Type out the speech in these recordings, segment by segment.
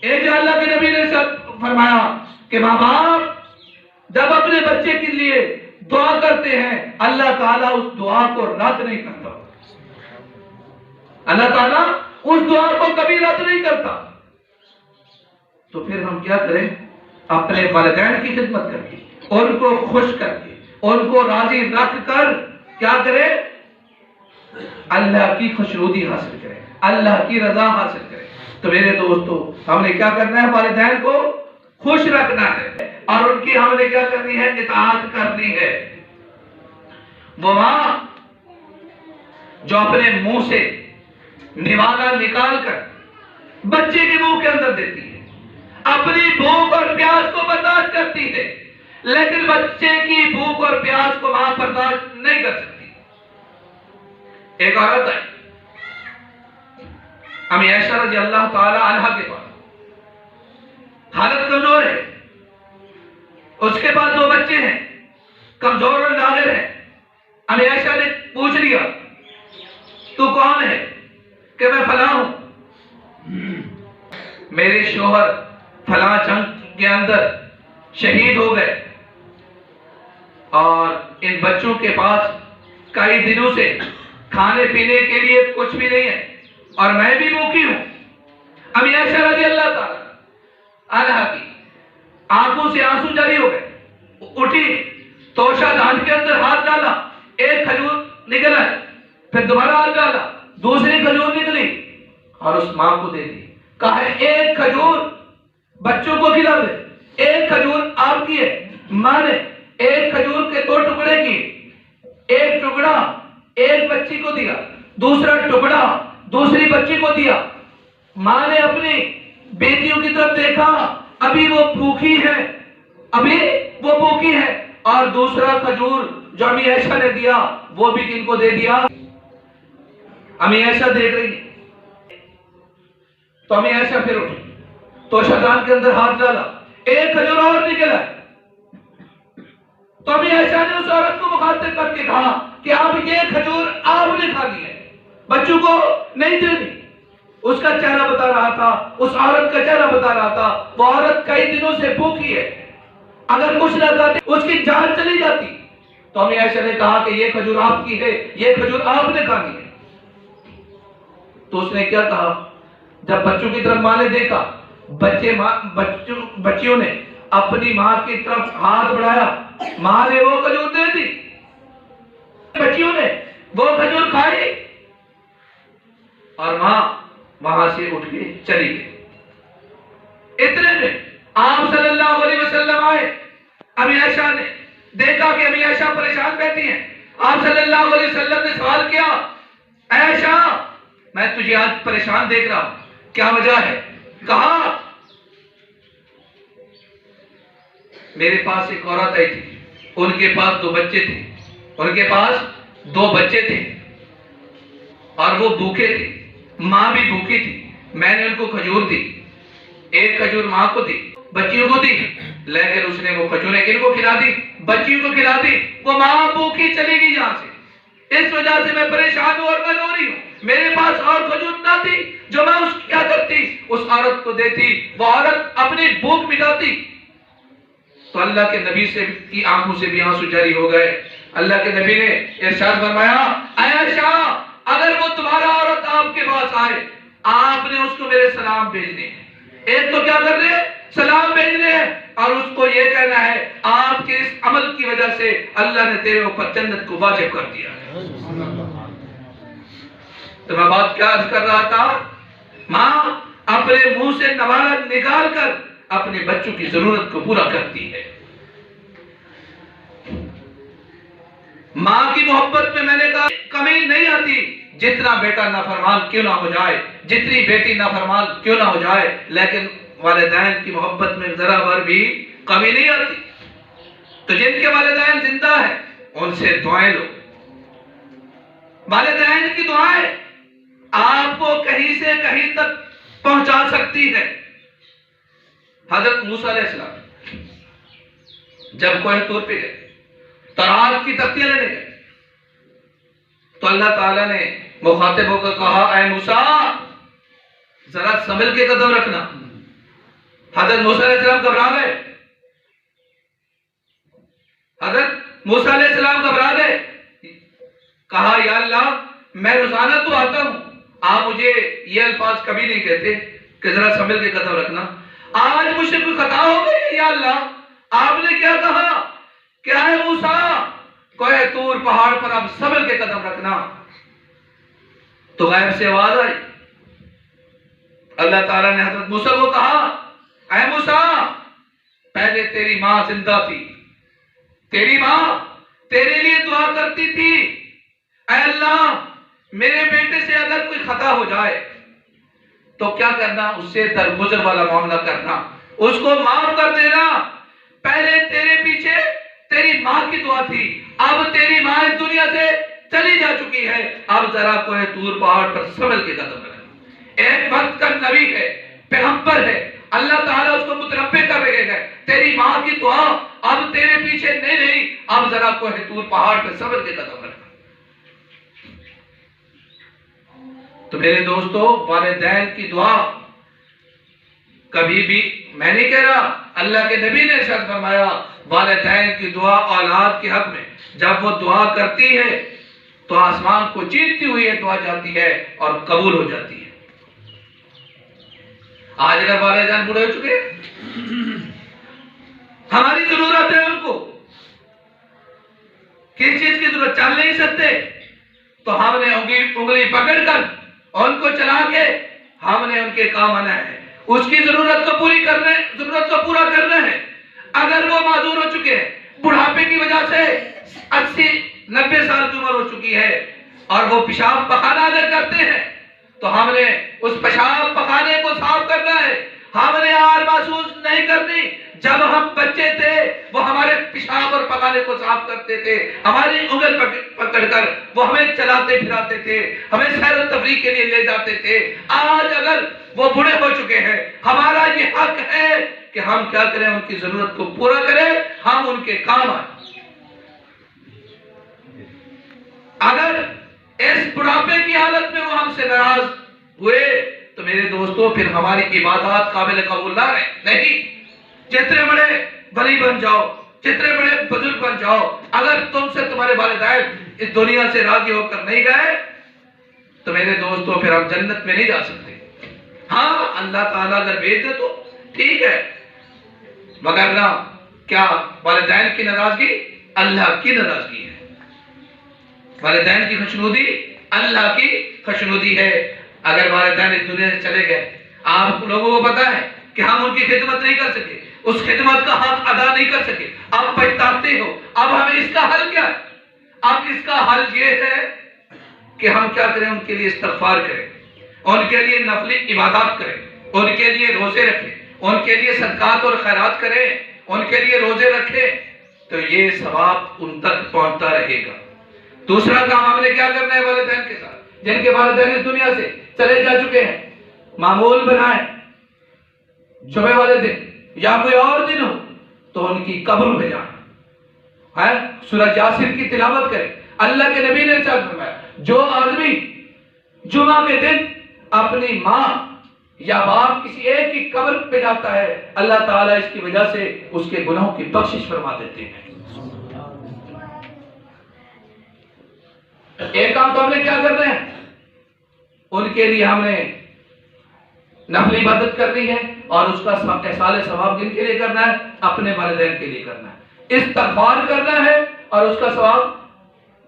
ایک اللہ کے نبی نے فرمایا کہ ماں باپ جب اپنے بچے کے لیے دعا کرتے ہیں اللہ تعالیٰ اس دعا کو رد نہیں کرتا. اللہ تعالیٰ اس دعا کو کبھی رد نہیں کرتا. تو پھر ہم کیا کریں؟ اپنے والدین کی خدمت کر کے، ان کو خوش کر کے، ان کو راضی رکھ کر کیا کریں؟ اللہ کی خوشنودی حاصل کریں، اللہ کی رضا حاصل کریں. تو میرے دوستو، ہم نے کیا کرنا ہے؟ والدین کو خوش رکھنا ہے اور ان کی ہم نے کیا کرنی ہے؟ اطاعت کرنی ہے. وہ ماں جو اپنے منہ سے نوالا نکال کر بچے کے منہ کے اندر دیتی ہے، اپنی بھوک اور پیاس کو برداشت کرتی ہے، لیکن بچے کی بھوک اور پیاس کو ماں برداشت نہیں کر سکتی. ایک عورت ہے امی عائشہ رضی اللہ تعالی عنہ کے پاس، حالت کمزور ہے، اس کے پاس 2 بچے ہیں، کمزور اور لاغر ہے. امی عائشہ نے پوچھ لیا تو کون ہے؟ کہ میں فلاں ہوں، میرے شوہر فلاں جنگ کے اندر شہید ہو گئے اور ان بچوں کے پاس کئی دنوں سے کھانے پینے کے لیے کچھ بھی نہیں ہے اور میں بھی بھوکی ہوں. امی عائشہ رضی اللہ تعالی عنہا کی آنکھوں سے آنسو جاری ہو گئے، اٹھی، توشہ دھان کے اندر ہاتھ ڈالا، ایک کھجور نکلا، پھر دوبارہ ہاتھ ڈالا، دوسری کھجور نکلی اور اس ماں کو دے دی. کہا ایک کھجور بچوں کو کھلا دے، ایک کھجور آپ کی ہے. ماں نے ایک کھجور کے 2 ٹکڑے کیے، ایک ٹکڑا ایک بچی کو دیا، دوسرا ٹکڑا دوسری بچی کو دیا. ماں نے اپنی بیٹیوں کی طرف دیکھا، ابھی وہ بھوکی ہے، اور دوسرا کھجور جو امی عائشہ نے دیا وہ بھی کن کو دے دیا؟ امی عائشہ دیکھ رہی ہے. تو امی عائشہ پھر اٹھی، تو شدان کے اندر ہاتھ ڈالا، ایک کھجور اور نکلا. تو امی عائشہ نے اس عورت کو مخاطب کر کے کہا کہ اب یہ کھجور آپ نے کھا لی ہے، بچوں کو نہیں دے دی. اس کا چہرہ بتا رہا تھا، اس عورت کا چہرہ بتا رہا تھا وہ عورت کئی دنوں سے بھوکی ہے، اگر کچھ نہ کھاتی اس کی جان چلی جاتی. تو امی عائشہ نے کہا کہ یہ کھجور آپ کی ہے، یہ کھجور آپ نے کھانی ہے. تو اس نے کیا کہا؟ جب بچوں کی طرف ماں نے دیکھا، بچیوں نے اپنی ماں کی طرف ہاتھ بڑھایا، ماں نے وہ کھجور دے دی، بچیوں نے وہ کھجور کھائی اور ماں وہاں سے اٹھ کے چلی گئی. اتنے میں آپ صلی اللہ علیہ وسلم آئے. امی عائشہ نے دیکھا کہ امی عائشہ پریشان بیٹھی ہیں. آپ صلی اللہ علیہ وسلم نے سوال کیا، عائشہ میں تجھے آج پریشان دیکھ رہا ہوں، کیا وجہ ہے؟ کہا میرے پاس ایک عورت آئی تھی، ان کے پاس 2 بچے تھے، ان کے پاس 2 بچے تھے اور وہ بھوکے تھے، ماں بھی بھوکی تھی. میں نے ان کو کھجور دی، ایک کھجور ماں کو دی، بچیوں کو دی، لیکن اس نے وہ کھجوریں کن کو کھلا دی؟ بچیوں کو کھلا دی. وہ ماں بھوکی چلی گئی یہاں سے. اس وجہ سے میں پریشان ہوں اور میں رو رہی ہوں. میرے پاس اور کھجور نہ تھی جو میں اس کیا کرتی؟ اس عورت کو دیتی، وہ عورت اپنی بھوک مٹاتی. تو اللہ کے نبی سے کی آنکھوں سے بھی آنسو جاری ہو گئے. اللہ کے نبی نے ارشاد فرمایا، عائشہ اگر وہ تمہارا عورت آپ کے پاس آئے، آپ نے اس کو میرے سلام بھیجنے ہیں. ایک تو کیا کر رہے ہیں؟ سلام بھیجنے ہیں، اور اس کو یہ کہنا ہے آپ کے اس عمل کی وجہ سے اللہ نے تیرے اوپر جنت کو واجب کر دیا. تو میں بات کیا عرض کر رہا تھا؟ ماں اپنے منہ سے نوالا نکال کر اپنے بچوں کی ضرورت کو پورا کرتی ہے. ماں کی محبت میں نے کہا کمی نہیں آتی، جتنا بیٹا نافرمان کیوں نہ ہو جائے، جتنی بیٹی نافرمان کیوں نہ ہو جائے، لیکن والدین کی محبت میں ذرا بھر بھی کمی نہیں آتی. تو جن کے والدین زندہ ہیں ان سے دعائیں لو. والدین کی دعائیں آپ کو کہیں سے کہیں تک پہنچا سکتی ہے. حضرت موسیٰ علیہ السلام جب کوہ طور پہ گئے، تورات کی تختیاں لینے گئے، تو اللہ تعالیٰ نے مخاطب ہو کر کہا، اے موسیٰ ذرا سنبھل کے قدم رکھنا، حضرت موسیٰ علیہ السلام گھبرا گئے، حضرت موسیٰ علیہ السلام گھبرا گئے، کہا یا اللہ میں روزانہ تو آتا ہوں، آپ مجھے یہ الفاظ کبھی نہیں کہتے کہ ذرا سنبھل کے قدم رکھنا، آج مجھ سے کوئی خطا ہو گئی یا اللہ آپ نے کیا کہا، کیا ہے موسیٰ کوہ طور پہاڑ پر اب سنبھل کے قدم رکھنا۔ تو غیب سے آواز آئی، اللہ تعالیٰ نے حضرت موسیٰ کو کہا اے موسیٰ پہلے تیری ماں زندہ تھی، تیری ماں تیرے لیے دعا کرتی تھی، اے اللہ میرے بیٹے سے اگر کوئی خطا ہو جائے تو کیا کرنا، اس سے درگزر والا معاملہ کرنا، اس کو معاف کر دینا۔ پہلے تیرے پیچھے تیری ماں کی دعا تھی، اب تیری ماں اس دنیا سے چلی جا چکی ہے، اب ذرا کوہ طور پہاڑ پر سنبھل کے قدم رکھنا۔ ایک وقت کا نبی ہے، پیغمبر ہے، اللہ تعالیٰ اس کو متنبع کر رہے ہیں، تیری ماں کی دعا اب تیرے پیچھے نہیں رہی، اب ذرا کوہ طور پہاڑ پر سنبھل کے قدم رکھنا۔ تو میرے دوستو والدین کی دعا کبھی بھی، میں نہیں کہہ رہا، اللہ کے نبی نے ارشاد فرمایا والدین کی دعا اولاد کے حق میں جب وہ دعا کرتی ہے تو آسمان کو چیرتی ہوئی یہ دعا جاتی ہے اور قبول ہو جاتی ہے۔ آج اگر والدین بوڑھے ہو چکے ہماری ضرورت ہے ان کو، کس چیز کی ضرورت، چل نہیں سکتے تو ہم نے انگلی پکڑ کر ان کو چلا کے ہم نے ان کے کام آنا ہے، اس کی ضرورت کو پورا کرنا ہے۔ اگر وہ معذور ہو چکے ہیں، بڑھاپے کی وجہ سے 80-90 سال کی عمر ہو چکی ہے اور وہ پیشاب پخانہ اگر کرتے ہیں تو ہم نے اس پیشاب پخانے کو صاف کرنا ہے، ہم نے آر محسوس نہیں کرنی۔ جب ہم بچے تھے وہ ہمارے پیشاب اور پخانے کو صاف کرتے تھے، ہماری انگل پکڑ کر وہ ہمیں چلاتے پھراتے تھے، ہمیں سیر و تفریح کے لیے لے جاتے تھے۔ آج اگر وہ بوڑھے ہو چکے ہیں، ہمارا یہ حق ہے کہ ہم کیا کریں، ان کی ضرورت کو پورا کریں، ہم ان کے کام آئیں۔ اگر اس بڑھاپے کی حالت میں وہ ہم سے ناراض ہوئے تو میرے دوستو پھر ہماری عبادات قابل قبول نہ رہے، نہیں، جتنے بڑے ولی بن جاؤ، جتنے بڑے بزرگ بن جاؤ، اگر تم سے تمہارے والدین اس دنیا سے راضی ہو کر نہیں گئے تو میرے دوستو پھر ہم جنت میں نہیں جا سکتے۔ ہاں اللہ تعالیٰ اگر بھیج دے تو ٹھیک ہے، مگر نہ کیا والدین کی ناراضگی اللہ کی ناراضگی ہے، والدین کی خوشنودی اللہ کی خوشنودی ہے۔ اگر والدین اس دنیا سے چلے گئے، آپ لوگوں کو پتا ہے کہ ہم ان کی خدمت نہیں کر سکے، اس خدمت کا حق ادا نہیں کر سکے، اب پچھتاتے ہو، اب ہمیں اس کا حل کیا ہے؟ اب اس کا حل یہ ہے کہ ہم کیا کریں، ان کے لیے استغفار کریں، ان کے لیے نفلی عبادات کریں، ان کے لیے روزے رکھیں، ان کے لیے صدقات اور خیرات کریں، ان کے لیے روزے رکھیں، تو یہ ثواب ان تک پہنچتا رہے گا۔ دوسرا کام ہم نے کیا کرنا ہے والدین کے ساتھ، جن کے والدین اس دنیا سے چلے جا چکے ہیں، معمول بنائیں، جمعے والے دن یا کوئی اور دن ہو تو ان کی قبر پہ جائیں، سورہ یاسین کی تلاوت کریں۔ اللہ کے نبی نے ارشاد فرمایا جو آدمی جمعہ کے دن اپنی ماں یا باپ کسی ایک کی قبر پہ جاتا ہے، اللہ تعالیٰ اس کی وجہ سے اس کے گناہوں کی بخشش فرما دیتے ہیں۔ ایک کام تو ہم نے کیا کرنا ہے، ان کے لیے ہم نے نفلی عبادت کرنی ہے اور اس کا احصال ثواب کن کے لیے کرنا ہے، اپنے والدین کے لیے کرنا ہے، استغفار کرنا ہے اور اس کا ثواب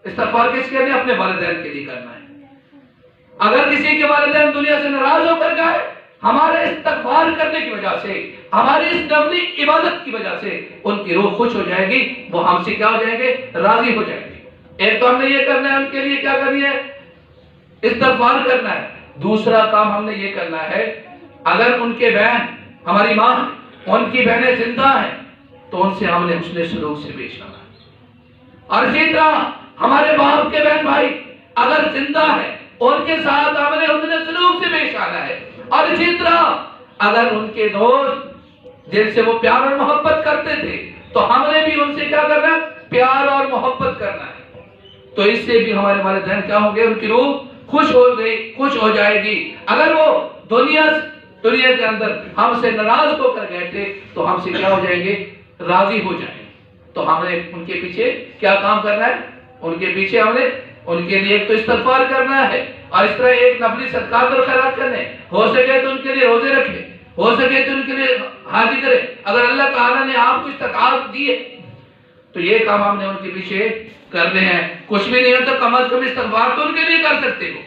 استغفار کس کے لیے، اپنے والدین کے لیے کرنا ہے۔ اگر کسی کے والدین دنیا سے ناراض ہو کر گئے، ہمارے استغفار کرنے کی وجہ سے، ہماری اس نفلی عبادت کی وجہ سے ان کی روح خوش ہو جائے گی، وہ ہم سے کیا ہو جائیں گے، راضی ہو جائیں گے۔ ایک تو ہم نے یہ کرنا ہے، ان کے لیے کیا کرنی ہے، استغفار کرنا ہے۔ دوسرا کام ہم نے یہ کرنا ہے، اگر ان کے بہن ہماری ماں ان کی بہنیں زندہ ہیں تو ان سے ہم نے حسن سلوک سے پیش آنا ہے، اور اسی طرح ہمارے باپ کے بہن بھائی اگر زندہ ہیں ان کے ساتھ ہم نے حسن سلوک سے پیش آنا ہے، اور اسی طرح اگر ان کے دوست جن سے وہ پیار اور محبت کرتے تھے تو ہم نے بھی ان سے کیا کرنا ہے، پیار اور محبت کرنا ہے۔ تو اس سے بھی ہمارے والدین کیا ہو گئے، ان کی روح خوش ہو جائے گی۔ اگر وہ دنیا دنیا کے اندر ہم سے ناراض ہو کر گئے تھے تو ہم سے کیا ہو جائیں گے؟ راضی ہو جائیں گے۔ تو ہم نے ان کے پیچھے کیا کام کرنا ہے؟ ان کے پیچھے ہم نے ان کے لیے ایک تو استغفار کرنا ہے، اور اس طرح ایک نفلی صدقات اور خیرات کرنے، ہو سکے تو ان کے لیے روزے رکھے، ہو سکے تو ان کے لیے حاجی کرے۔ اگر اللہ تعالیٰ نے آپ کو استطاعت دی ہے تو یہ کام ہم نے ان کے پیچھے کرنے ہیں۔ کچھ بھی نہیں ہوتا، کم از کم استغفار تو ان کے لیے کر سکتے ہو۔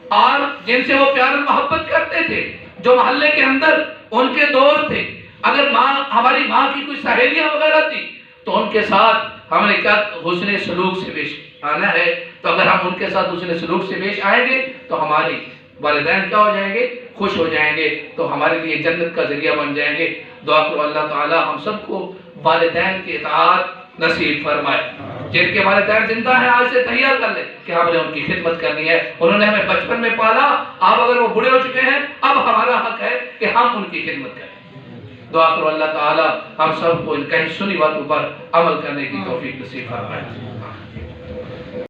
اور جن سے وہ پیار اور محبت کرتے تھے، جو محلے کے اندر ان کے دوست تھے، اگر ہماری ماں کی کوئی سہیلیاں وغیرہ تھی تو ان کے ساتھ ہم نے کیا حسن سلوک سے پیش آنا ہے۔ تو اگر ہم ان کے ساتھ حسن سلوک سے پیش آئیں گے تو ہماری والدین کیا ہو جائیں گے؟ خوش ہو جائیں گے، تو ہمارے لیے جنت کا ذریعہ بن جائیں گے۔ دعا کرو اللہ تعالی ہم سب کو والدین کی اطاعت نصیب فرمائے۔ جن کے والدین زندہ ہیں آج سے تیار کر لیں کہ ہم نے ان کی خدمت کرنی ہے۔ انہوں نے ہمیں بچپن میں پالا، اب اگر وہ بڑے ہو چکے ہیں اب ہمارا حق ہے کہ ہم ان کی خدمت کریں۔ دعا کرو اللہ تعالی ہم سب کو ان کہیں سنی باتوں پر عمل کرنے کی توفیق نصیب فرمائے۔